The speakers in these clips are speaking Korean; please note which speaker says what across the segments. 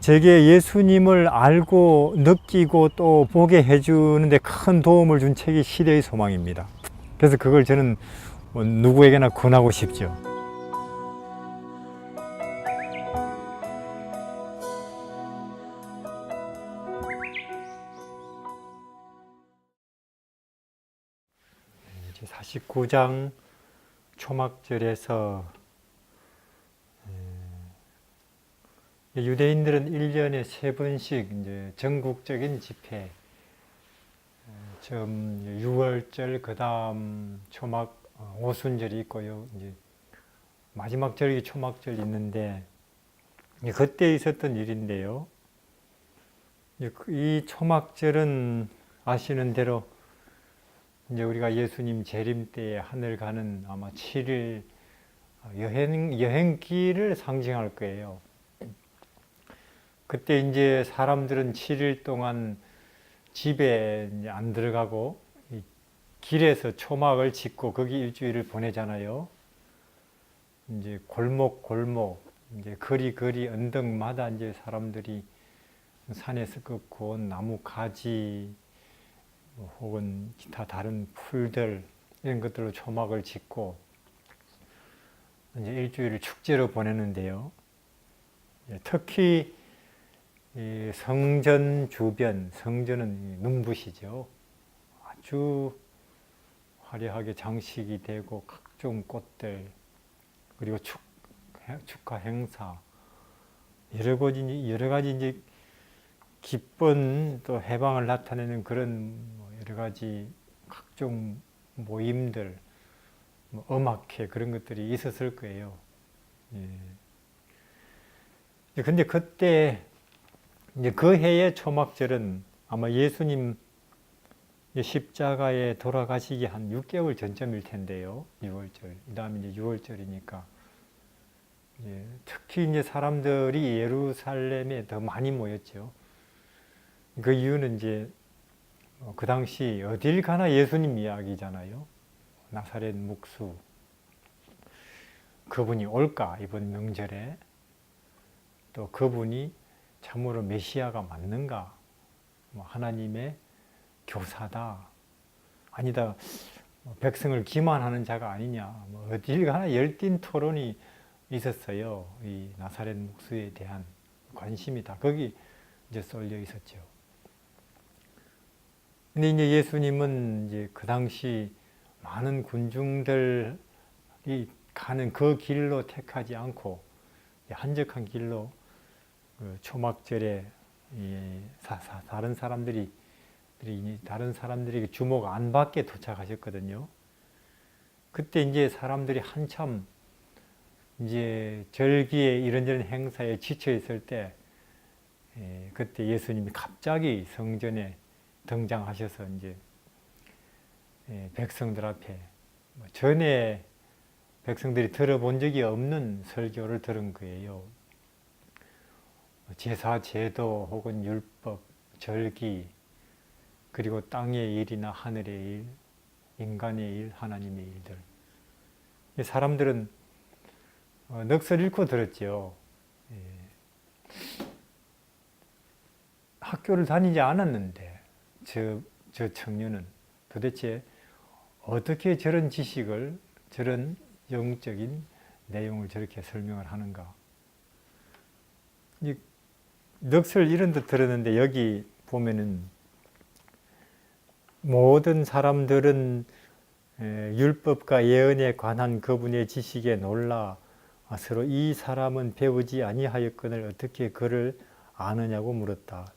Speaker 1: 제게 예수님을 알고 느끼고 또 보게 해주는데 큰 도움을 준 책이 시대의 소망입니다. 그래서 그걸 저는 누구에게나 권하고 싶죠. 이제 49장 초막절에서 유대인들은 1년에 3번씩 이제 전국적인 집회, 처음 6월절, 그 다음 초막 오순절이 있고요. 이제 마지막 절이 초막절이 있는데 그때 있었던 일인데요. 이 초막절은 아시는 대로 이제 우리가 예수님 재림 때에 하늘 가는 아마 7일 여행길을 상징할 거예요. 그때 이제 사람들은 7일 동안 집에 이제 안 들어가고 길에서 초막을 짓고 거기 일주일을 보내잖아요. 이제 골목 이제 거리 언덕마다 이제 사람들이 산에서 꺾고 온 나무 가지 혹은 기타 다른 풀들 이런 것들로 초막을 짓고 이제 일주일을 축제로 보내는데요. 특히 이 성전 주변, 성전은 눈부시죠. 아주 화려하게 장식이 되고 각종 꽃들 그리고 축하 행사 여러 가지 이제 기쁜 또 해방을 나타내는 그런 여러 가지 각종 모임들, 음악회 그런 것들이 있었을 거예요. 근데 그때 이제 그 해의 초막절은 아마 예수님 십자가에 돌아가시기 한 6개월 전쯤일 텐데요. 6월절. 그 다음에 이제 6월절이니까. 특히 이제 사람들이 예루살렘에 더 많이 모였죠. 그 이유는 이제 그 당시 어딜 가나 예수님 이야기잖아요. 나사렛 묵수. 그분이 올까, 이번 명절에. 또 그분이 참으로 메시아가 맞는가? 하나님의 교사다. 아니다. 백성을 기만하는 자가 아니냐. 어딜 가나 열띤 토론이 있었어요. 이 나사렛 묵수에 대한 관심이 다 거기 이제 쏠려 있었죠. 근데 이제 예수님은 이제 그 당시 많은 군중들이 가는 그 길로 택하지 않고 한적한 길로 그 초막절에 다른 사람들이 주목 안 받게 도착하셨거든요. 그때 이제 사람들이 한참 이제 절기에 이런저런 행사에 지쳐 있을 때 그때 예수님이 갑자기 성전에 등장하셔서 이제 백성들 앞에 전에 백성들이 들어본 적이 없는 설교를 들은 거예요. 제사, 제도 혹은 율법, 절기, 그리고 땅의 일이나 하늘의 일, 인간의 일, 하나님의 일들. 사람들은 넋을 잃고 들었죠. 학교를 다니지 않았는데 저 청년은 도대체 어떻게 저런 지식을, 저런 영적인 내용을 저렇게 설명을 하는가. 넋을 잃은 듯 들었는데 여기 보면은 모든 사람들은 율법과 예언에 관한 그분의 지식에 놀라 서로 이 사람은 배우지 아니하였거늘 어떻게 그를 아느냐고 물었다.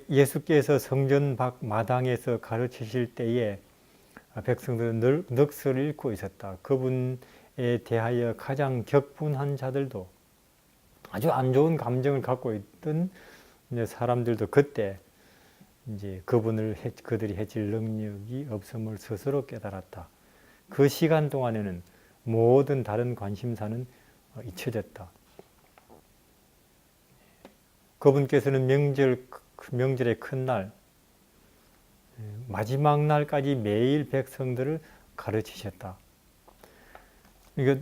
Speaker 1: 예수께서 성전 밖 마당에서 가르치실 때에 백성들은 넋을 잃고 있었다. 그분에 대하여 가장 격분한 자들도 아주 안 좋은 감정을 갖고 있던 사람들도 그때 이제 그들이 해칠 능력이 없음을 스스로 깨달았다. 그 시간 동안에는 모든 다른 관심사는 잊혀졌다. 그분께서는 명절의 큰 날, 마지막 날까지 매일 백성들을 가르치셨다. 이거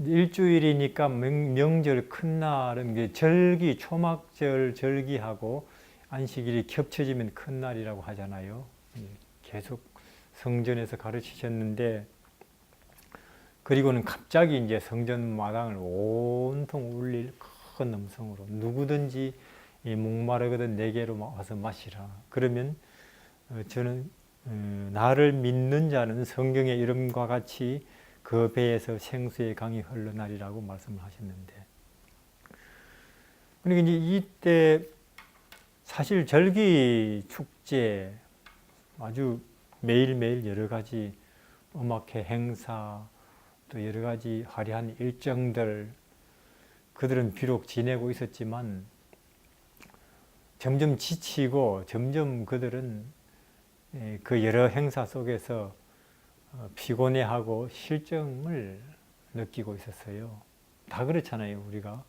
Speaker 1: 일주일이니까 명절 큰 날은 절기, 초막절 절기하고 안식일이 겹쳐지면 큰 날이라고 하잖아요. 계속 성전에서 가르치셨는데, 그리고는 갑자기 이제 성전 마당을 온통 울릴 큰 음성으로 누구든지 목마르거든 내게로 와서 마시라. 그러면 저는 나를 믿는 자는 성경의 이름과 같이 그 배에서 생수의 강이 흘러나리라고 말씀을 하셨는데, 그러니까 이제 이때 사실 절기 축제 아주 매일매일 여러 가지 음악회 행사 또 여러 가지 화려한 일정들 그들은 비록 지내고 있었지만 점점 지치고 점점 그들은 그 여러 행사 속에서 피곤해하고 실정을 느끼고 있었어요. 다 그렇잖아요, 우리가.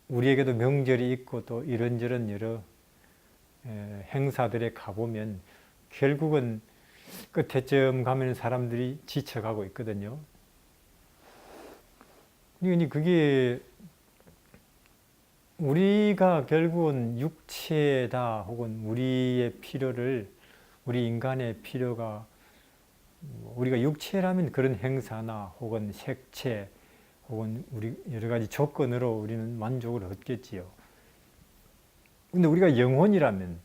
Speaker 1: 우리에게도 명절이 있고 또 이런저런 여러 행사들에 가보면 결국은 끝에쯤 가면 사람들이 지쳐가고 있거든요. 그게 우리가 결국은 육체다 혹은 우리의 필요를 우리 인간의 필요가 우리가 육체라면 그런 행사나 혹은 색채 혹은 우리 여러 가지 조건으로 우리는 만족을 얻겠지요. 근데 우리가 영혼이라면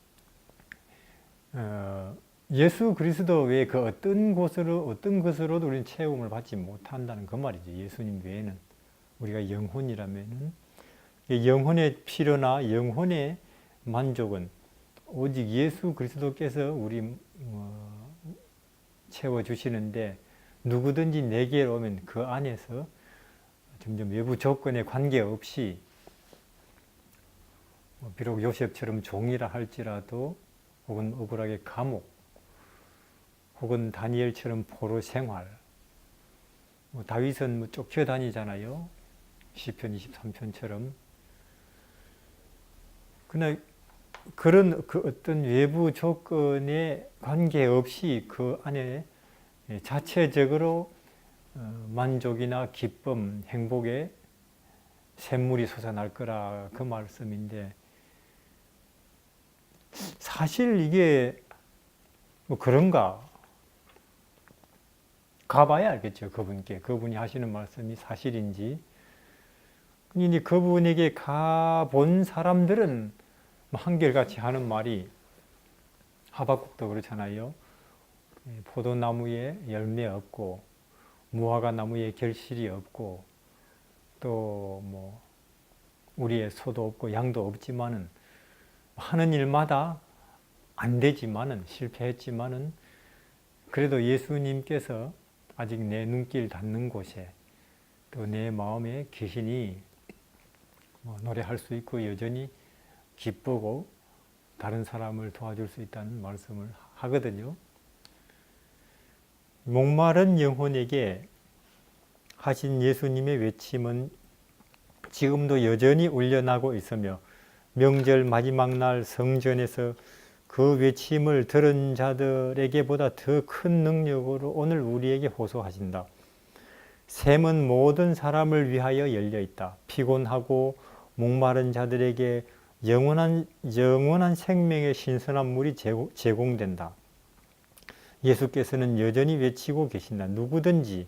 Speaker 1: 예수 그리스도 외에 그 어떤 것으로도 우리는 채움을 받지 못한다는 그 말이죠. 예수님 외에는 우리가 영혼이라면은 영혼의 필요나 영혼의 만족은 오직 예수 그리스도께서 우리 채워주시는데, 누구든지 내게 오면 그 안에서 점점 외부 조건에 관계없이 비록 요셉처럼 종이라 할지라도 혹은 억울하게 감옥 혹은 다니엘처럼 포로 생활, 다윗은 쫓겨다니잖아요. 시편 23편처럼. 그러나 그런 그 어떤 외부 조건에 관계없이 그 안에 자체적으로 만족이나 기쁨, 행복의 샘물이 솟아날 거라 그 말씀인데, 사실 이게 그런가? 가봐야 알겠죠. 그분이 하시는 말씀이 사실인지. 근데 그분에게 가본 사람들은 한결같이 하는 말이, 하박국도 그렇잖아요. 포도나무에 열매 없고 무화과 나무에 결실이 없고 또 우리의 소도 없고 양도 없지만은 하는 일마다 안 되지만은 실패했지만은 그래도 예수님께서 아직 내 눈길 닿는 곳에 또 내 마음에 계시니 노래할 수 있고 여전히 기쁘고 다른 사람을 도와줄 수 있다는 말씀을 하거든요. 목마른 영혼에게 하신 예수님의 외침은 지금도 여전히 울려나고 있으며, 명절 마지막 날 성전에서 그 외침을 들은 자들에게보다 더 큰 능력으로 오늘 우리에게 호소하신다. 샘은 모든 사람을 위하여 열려 있다. 피곤하고 목마른 자들에게 영원한 생명의 신선한 물이 제공된다. 예수께서는 여전히 외치고 계신다. 누구든지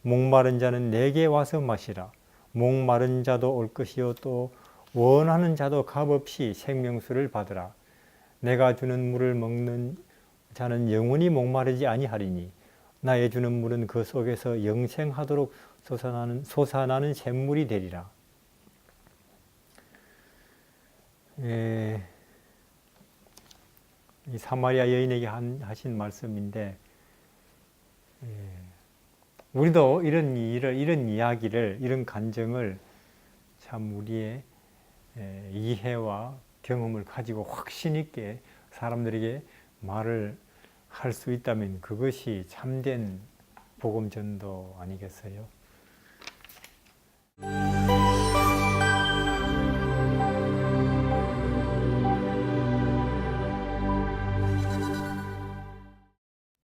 Speaker 1: 목마른 자는 내게 와서 마시라. 목마른 자도 올 것이요 또 원하는 자도 값없이 생명수를 받으라. 내가 주는 물을 먹는 자는 영원히 목마르지 아니하리니 나의 주는 물은 그 속에서 영생하도록 솟아나는 샘물이 되리라. 이 사마리아 여인에게 하신 말씀인데, 우리도 이런 이야기를, 이런 간증을 참 우리의 이해와 경험을 가지고 확신 있게 사람들에게 말을 할 수 있다면 그것이 참된 복음 전도 아니겠어요?